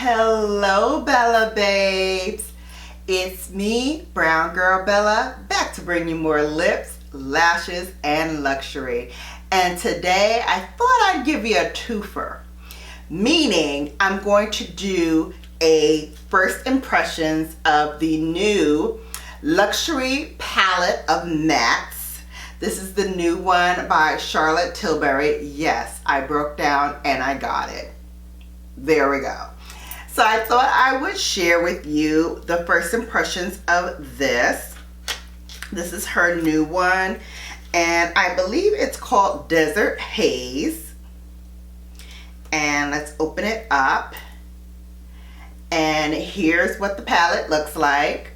Hello, Bella babes. It's me, Brown Girl Bella, back to bring you more lips, lashes, and luxury. And today I thought I'd give you a twofer, meaning I'm going to do a first impressions of the new luxury palette of mattes. This is the new one by Charlotte Tilbury. Yes, I broke down and I got it. There we go. So I thought I would share with you the first impressions of this. This is her new one, and I believe it's called Desert Haze. And let's open it up. And here's what the palette looks like.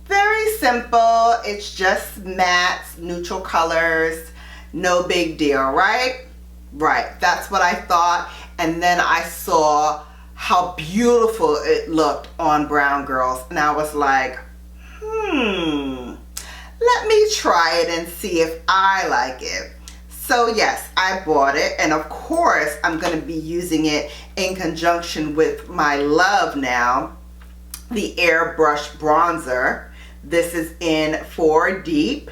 Very simple. It's just mattes, neutral colors, no big deal, right? Right, that's what I thought. And then I saw how beautiful it looked on brown girls, and I was like, let me try it and see if I like it. So yes, I bought it, and of course I'm going to be using it in conjunction with my love now, the Airbrush Bronzer. This is in 4 Deep.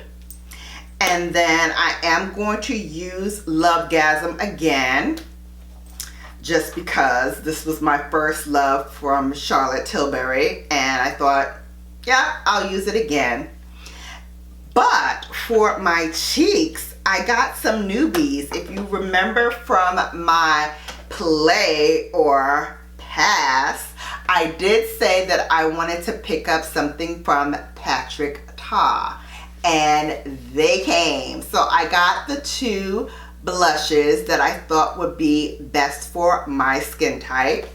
And then I am going to use Lovegasm again, just because this was my first love from Charlotte Tilbury, and I thought, yeah, I'll use it again. But for my cheeks, I got some newbies. If you remember from my play or pass, I did say that I wanted to pick up something from Patrick Ta, and they came. So I got the 2 blushes that I thought would be best for my skin type,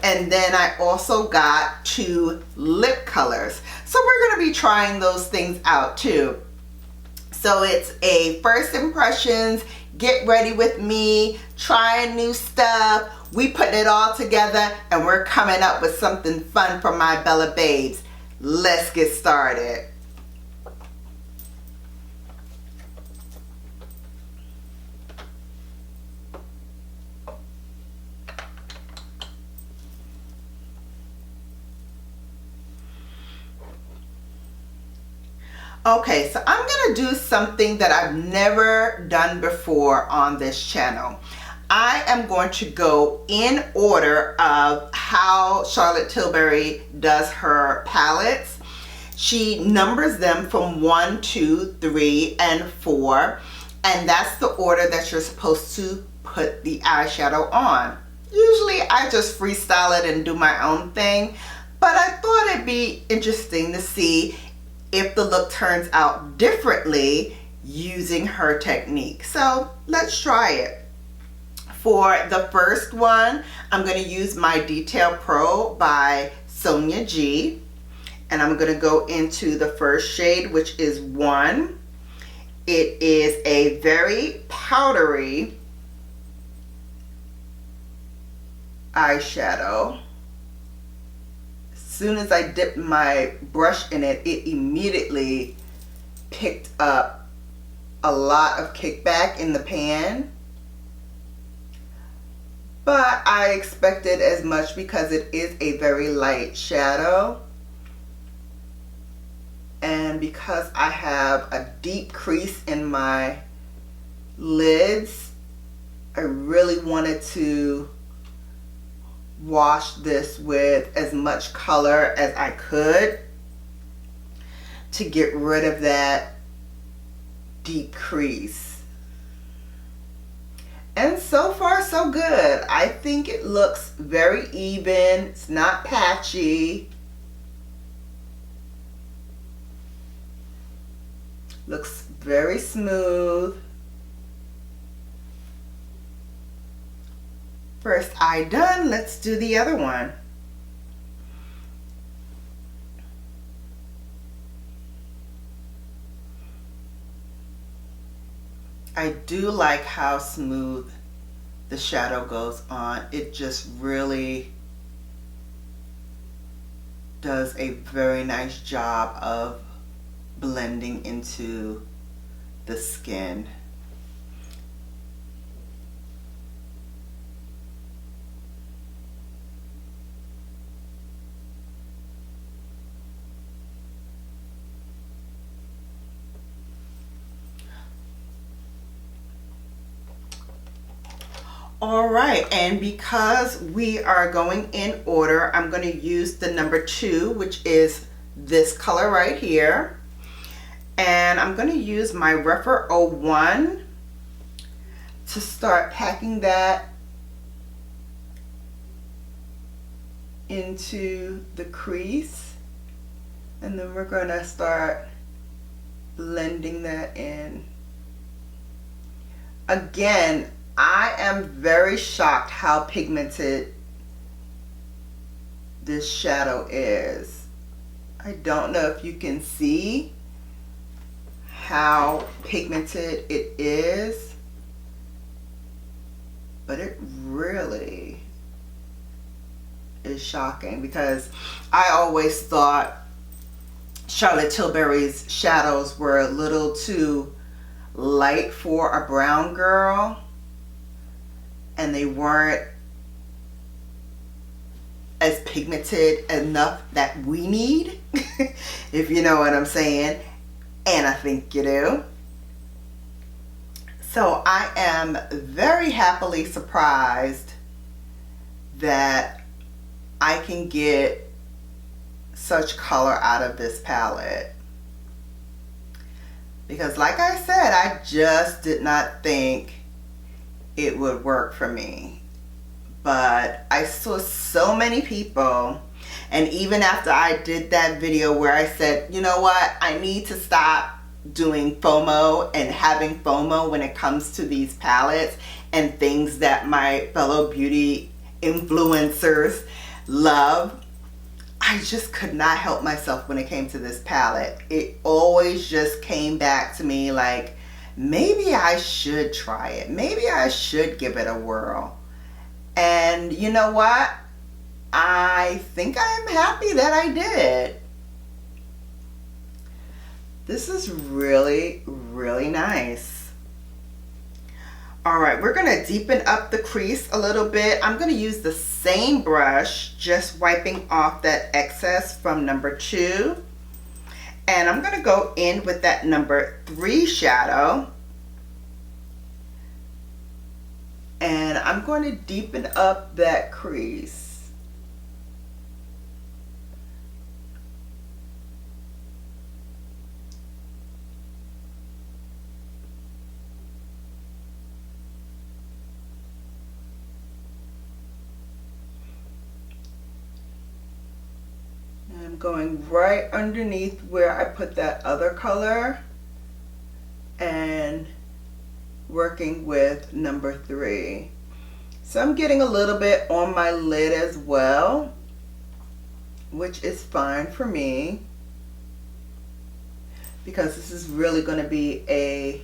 and then I also got 2 lip colors, so we're going to be trying those things out too. So it's a first impressions, get ready with me, trying new stuff. We putting it all together, and we're coming up with something fun for my Bella babes. Let's get started. Okay, so I'm going to do something that I've never done before on this channel. I am going to go in order of how Charlotte Tilbury does her palettes. She numbers them from 1, 2, 3, and 4, and that's the order that you're supposed to put the eyeshadow on. Usually I just freestyle it and do my own thing, but I thought it'd be interesting to see if the look turns out differently using her technique. So let's try it. For the first one, I'm going to use my Detail Pro by Sonia G, and I'm going to go into the first shade, which is 1. It is a very powdery eyeshadow. As soon as I dipped my brush in it, it immediately picked up a lot of kickback in the pan. But I expected as much because it is a very light shadow. And because I have a deep crease in my lids, I really wanted to wash this with as much color as I could to get rid of that deep crease. And so far so good. I think it looks very even. It's not patchy. Looks very smooth. First eye done, let's do the other one. I do like how smooth the shadow goes on. It just really does a very nice job of blending into the skin. All right, and because we are going in order, I'm going to use the number 2, which is this color right here. And I'm going to use my Rephr 01 to start packing that into the crease. And then we're going to start blending that in. Again, I am very shocked how pigmented this shadow is. I don't know if you can see how pigmented it is, but it really is shocking because I always thought Charlotte Tilbury's shadows were a little too light for a brown girl, and they weren't as pigmented enough that we need, if you know what I'm saying, and I think you do. So I am very happily surprised that I can get such color out of this palette. Because like I said, I just did not think it would work for me. But I saw so many people, and even after I did that video where I said, you know what, I need to stop doing FOMO and having FOMO when it comes to these palettes and things that my fellow beauty influencers love, I just could not help myself when it came to this palette. It always just came back to me like, maybe I should try it. Maybe I should give it a whirl. And you know what? I think I'm happy that I did. This is really, really nice. All right, we're gonna deepen up the crease a little bit. I'm gonna use the same brush, just wiping off that excess from number 2. And I'm gonna go in with that number 3 shadow. And I'm going to deepen up that crease. And I'm going right underneath where I put that other color and working with number 3. So I'm getting a little bit on my lid as well, which is fine for me because this is really going to be a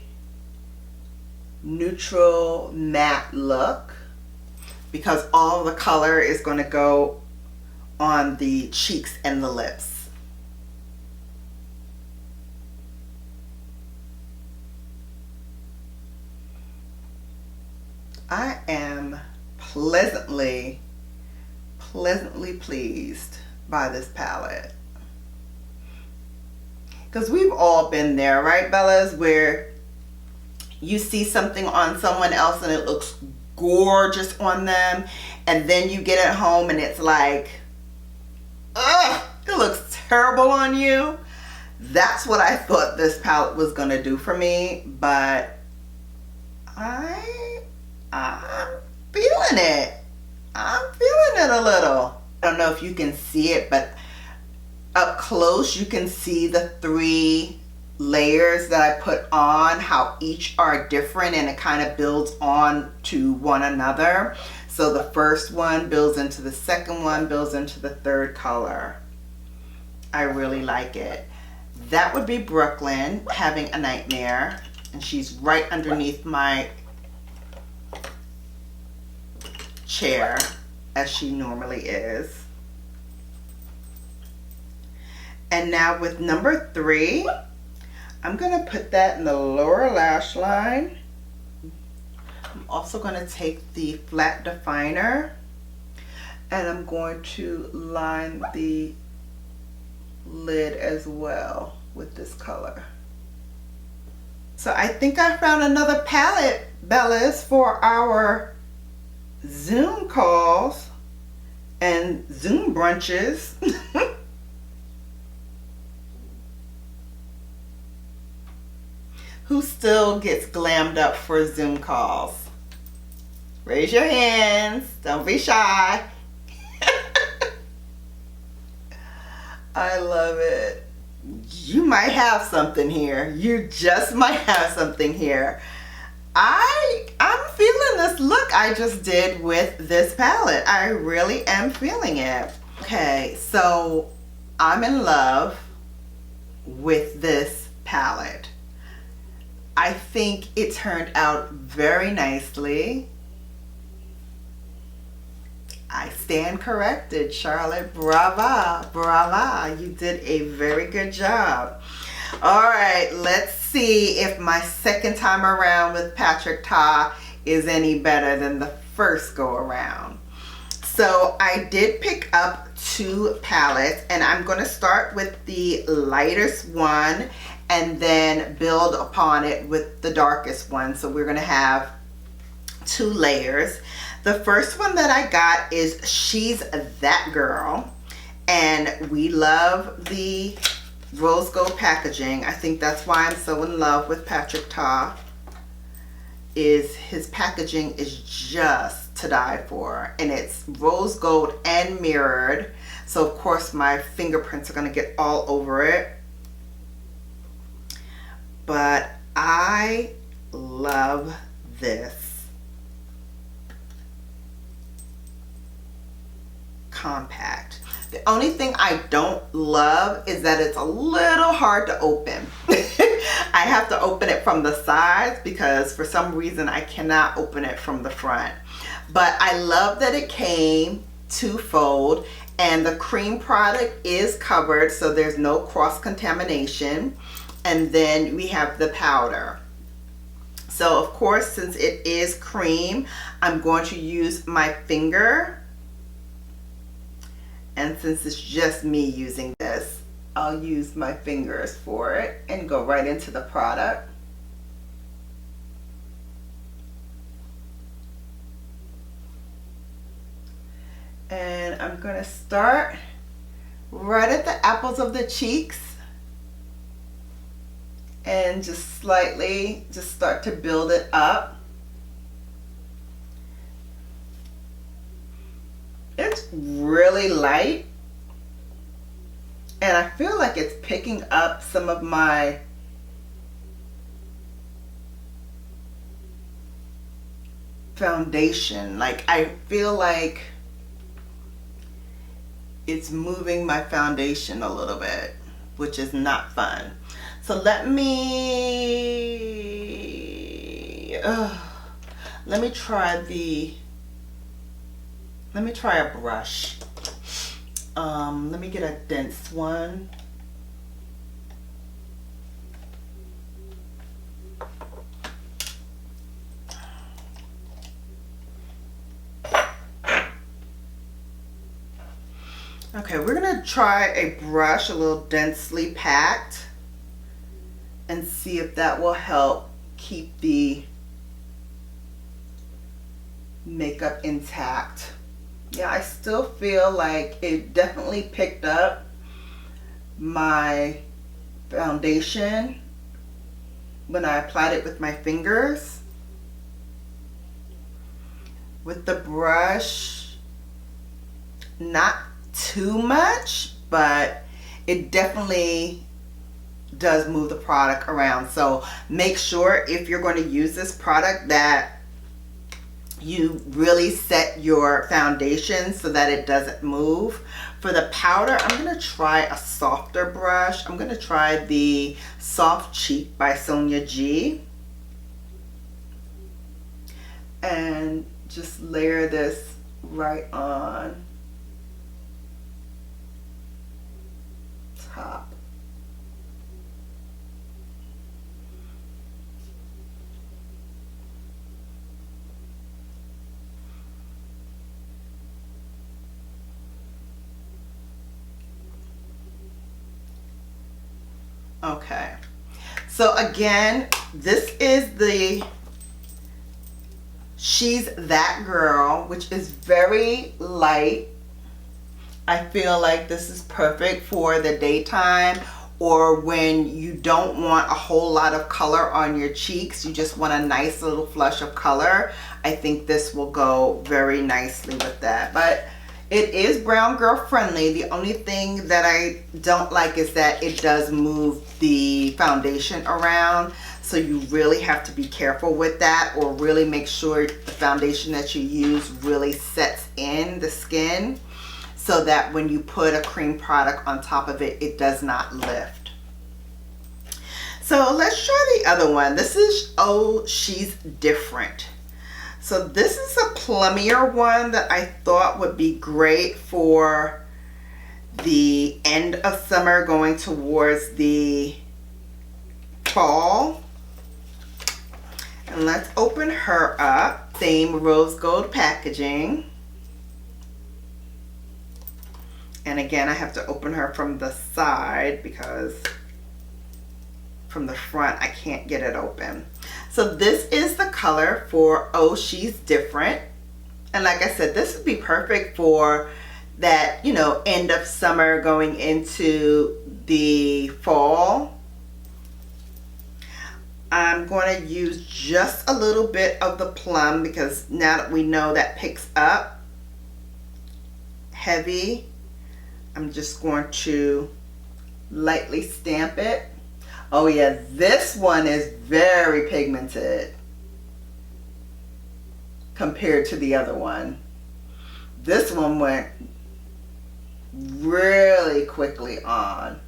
neutral matte look because all the color is going to go on the cheeks and the lips. I am pleasantly pleased by this palette. Because we've all been there, right, Bellas, where you see something on someone else and it looks gorgeous on them, and then you get it home and it's like, ugh, it looks terrible on you. That's what I thought this palette was going to do for me, but I'm feeling it. I'm feeling it a little. I don't know if you can see it, but up close you can see the 3 layers that I put on, how each are different, and it kind of builds on to one another. So the first one builds into the second one, builds into the third color. I really like it. That would be Brooklyn having a nightmare, and she's right underneath my chair as she normally is. And now with number 3, I'm gonna put that in the lower lash line. I'm also gonna take the flat definer and I'm going to line the lid as well with this color. So I think I found another palette, Bellas, for our Zoom calls and Zoom brunches. Who still gets glammed up for Zoom calls? Raise your hands. Don't be shy. I love it. You might have something here. You just might have something here. I'm feeling this look I just did with this palette. I really am feeling it. Okay, so I'm in love with this palette. I think it turned out very nicely. I stand corrected, Charlotte. Brava, brava. You did a very good job. All right, let's see if my second time around with Patrick Ta is any better than the first go around. So I did pick up 2 palettes, and I'm going to start with the lightest one and then build upon it with the darkest one. So we're going to have 2 layers. The first one that I got is She's That Girl, and we love the rose gold packaging. I think that's why I'm so in love with Patrick Ta, is his packaging is just to die for, and it's rose gold and mirrored, so of course my fingerprints are going to get all over it, but I love this compact. The only thing I don't love is that it's a little hard to open. I have to open it from the sides because for some reason I cannot open it from the front. But I love that it came 2-fold, and the cream product is covered so there's no cross contamination, and then we have the powder. So of course, since it is cream, I'm going to use my finger. And since it's just me using this, I'll use my fingers for it and go right into the product. And I'm going to start right at the apples of the cheeks and just slightly just start to build it up. It's really light, and I feel like it's picking up some of my foundation. Like, I feel like it's moving my foundation a little bit, which is not fun. So let me try a brush. Let me get a dense one. Okay, we're gonna try a brush, a little densely packed, and see if that will help keep the makeup intact. Yeah, I still feel like it definitely picked up my foundation when I applied it with my fingers. With the brush, not too much, but it definitely does move the product around. So make sure if you're going to use this product that you really set your foundation so that it doesn't move. For the powder, I'm going to try a softer brush. I'm going to try the Soft Cheek by Sonia G. And just layer this right on top. Okay, so again, this is the She's That Girl, which is very light. I feel like this is perfect for the daytime, or when you don't want a whole lot of color on your cheeks, you just want a nice little flush of color. I think this will go very nicely with that. But it is brown girl friendly. The only thing that I don't like is that it does move the foundation around. So you really have to be careful with that, or really make sure the foundation that you use really sets in the skin, so that when you put a cream product on top of it, it does not lift. So let's try the other one. This is Oh She's Different. So this is a plummier one that I thought would be great for the end of summer going towards the fall. And let's open her up. Same rose gold packaging. And again, I have to open her from the side because from the front I can't get it open. So this is the color for Oh She's Different. And like I said, this would be perfect for that, you know, end of summer going into the fall. I'm going to use just a little bit of the plum because now that we know that picks up heavy, I'm just going to lightly stamp it. Oh yeah, this one is very pigmented compared to the other one. This one went really quickly on.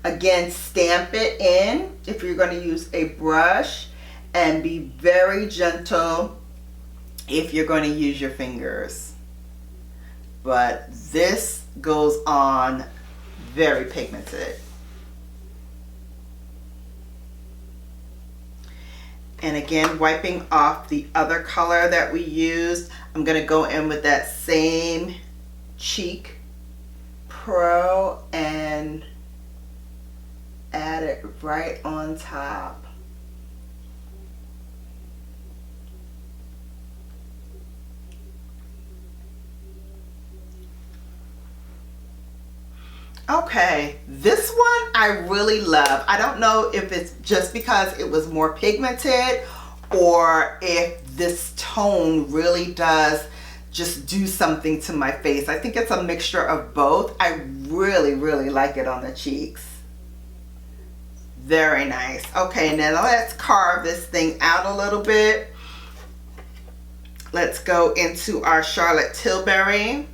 Again, stamp it in if you're going to use a brush, and be very gentle if you're going to use your fingers. But this goes on very pigmented. And again, wiping off the other color that we used, I'm going to go in with that same Cheek Pro and add it right on top. Okay, this one I really love. I don't know if it's just because it was more pigmented, or if this tone really does just do something to my face. I think it's a mixture of both. I really, really like it on the cheeks. Very nice. Okay, now let's carve this thing out a little bit. Let's go into our Charlotte Tilbury.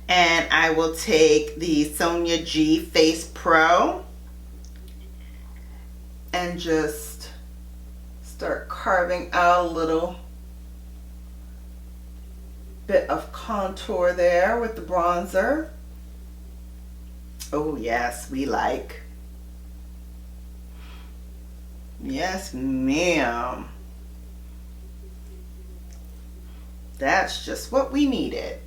And I will take the Sonia G Face Pro and just start carving out a little bit of contour there with the bronzer. Oh yes, we like. Yes, ma'am. That's just what we needed.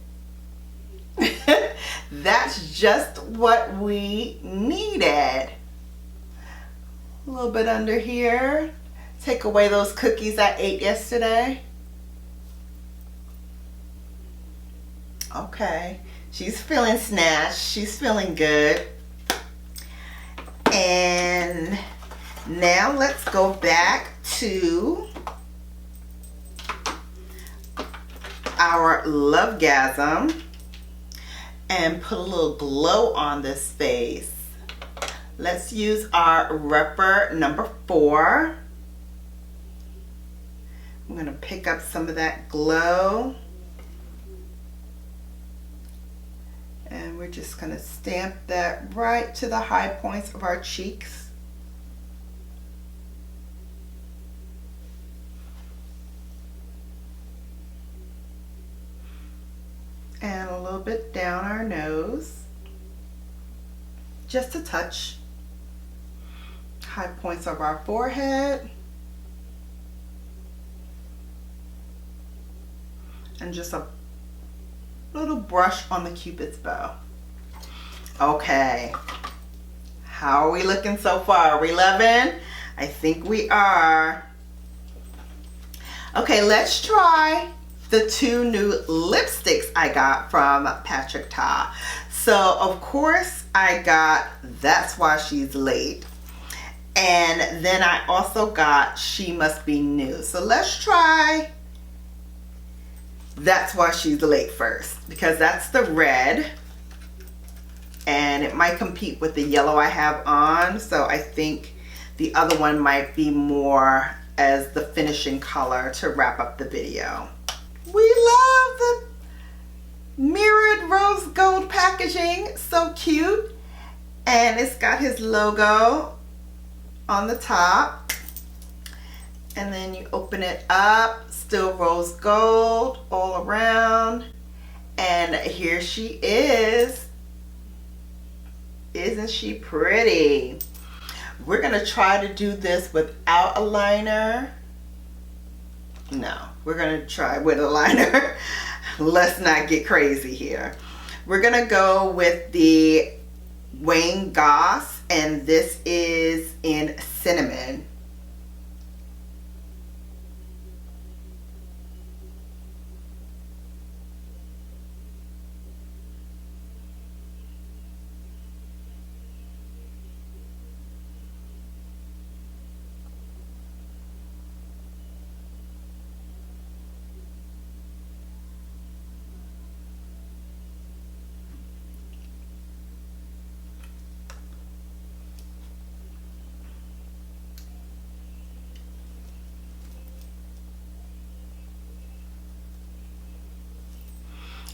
That's just what we needed. A little bit under here. Take away those cookies I ate yesterday. Okay, she's feeling snatched. She's feeling good. And now let's go back to our Lovegasm and put a little glow on this face. Let's use our Repper number 4. I'm going to pick up some of that glow. And we're just going to stamp that right to the high points of our cheeks. And a little bit down our nose. Just a touch. High points of our forehead. And just a little brush on the Cupid's bow. Okay. How are we looking so far? Are we loving? I think we are. Okay, let's try the two new lipsticks I got from Patrick Ta. So of course I got That's Why She's Late. And then I also got She Must Be New. So let's try That's Why She's Late first, because that's the red. And it might compete with the yellow I have on. So I think the other one might be more as the finishing color to wrap up the video. We love the mirrored rose gold packaging. So cute. And it's got his logo on the top. And then you open it up, still rose gold all around. And here she is. Isn't she pretty? We're gonna try to do this without a liner. No, we're gonna try with a liner. Let's not get crazy here. We're gonna go with the Wayne Goss, and this is in Cinnamon.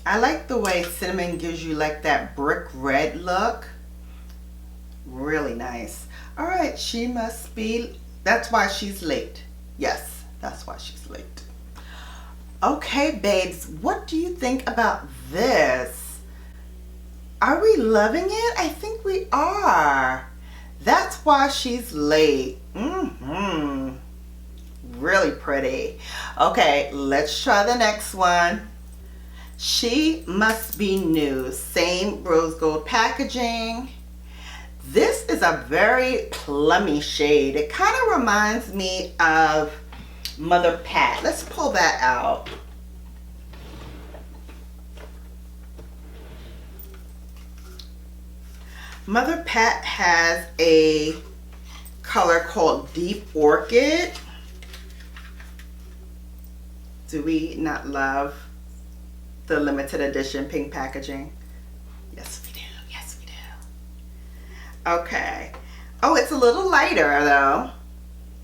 I like the way Cinnamon gives you like that brick red look. Really nice. All right, She Must Be, That's Why She's Late. Yes, that's why she's late. Okay, babes, what do you think about this? Are we loving it? I think we are. That's Why She's Late. Really pretty. Okay, let's try the next one. She Must Be New. Same rose gold packaging. This is a very plummy shade. It kind of reminds me of Mother Pat. Let's pull that out. Mother Pat has a color called Deep Orchid. Do we not love the limited edition pink packaging? Yes, we do. Yes, we do. Okay. Oh, it's a little lighter though.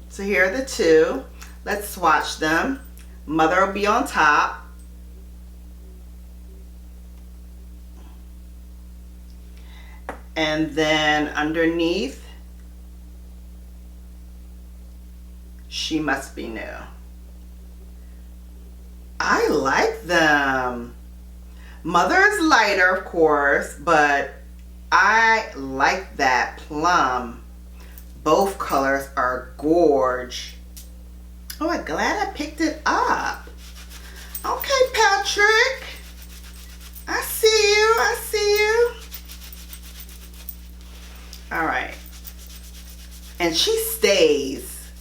So here are the two. Let's swatch them. Mother will be on top. And then underneath, She Must Be New. I like them. Mother is lighter, of course, but I like that plum. Both colors are gorge. Oh, I'm glad I picked it up. Okay, Patrick. I see you. I see you. All right. And she stays.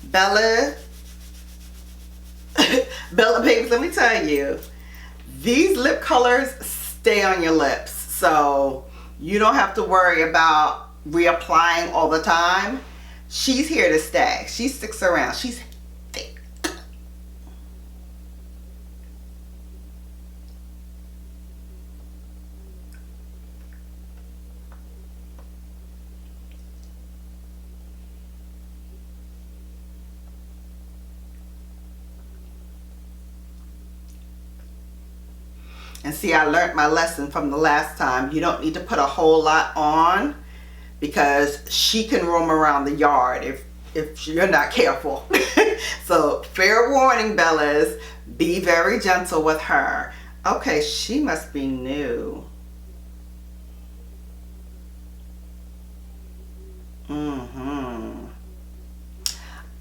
Bella, Bella babes, let me tell you, these lip colors stay on your lips. So you don't have to worry about reapplying all the time. She's here to stay. She sticks around. She's thick. And see, I learned my lesson from the last time. You don't need to put a whole lot on because she can roam around the yard if you're not careful. So fair warning, Bellas, be very gentle with her. Okay, She Must Be New.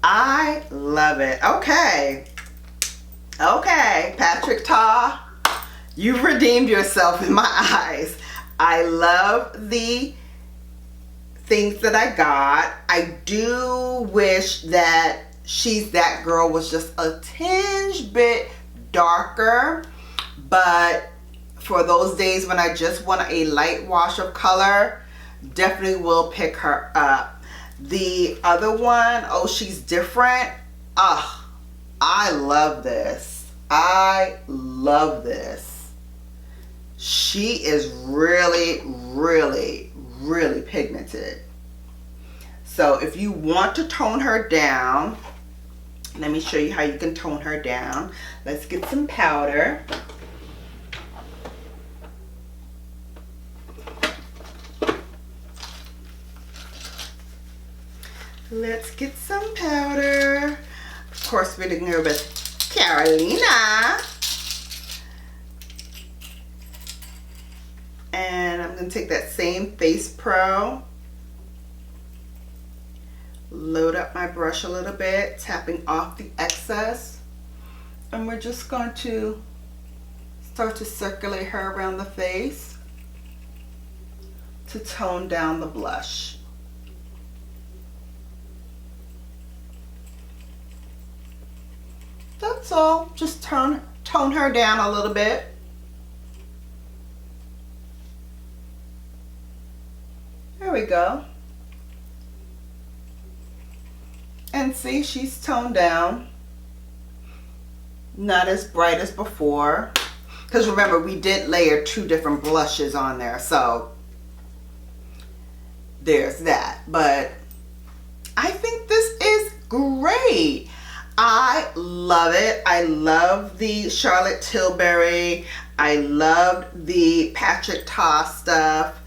I love it. Okay. Okay, Patrick Ta, you've redeemed yourself in my eyes. I love the things that I got. I do wish that She's That Girl was just a tinge bit darker, but for those days when I just want a light wash of color, definitely will pick her up. The other one, Oh She's Different, I love this. I love this. She is really, really, really pigmented. So if you want to tone her down, let me show you how you can tone her down. Let's get some powder. Let's get some powder. Of course, we're going to go with Carolina. And I'm going to take that same Face Pro. Load up my brush a little bit, tapping off the excess. And we're just going to start to circulate her around the face to tone down the blush. That's all. Just tone her down a little bit. There we go. And see, she's toned down. Not as bright as before. Because remember, we did layer 2 different blushes on there. So there's that. But I think this is great. I love it. I love the Charlotte Tilbury. I loved the Patrick Ta stuff.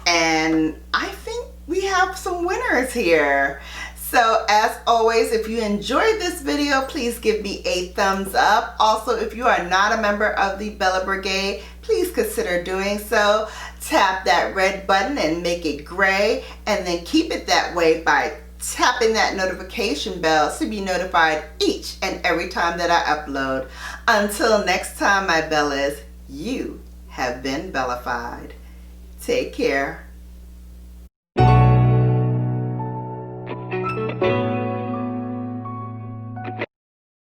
And I think we have some winners here. So as always, if you enjoyed this video, please give me a thumbs up. Also, if you are not a member of the Bella Brigade, please consider doing so. Tap that red button and make it gray, and then keep it that way by tapping that notification bell to be notified each and every time that I upload. Until next time, my Bellas, you have been Bellafied. Take care.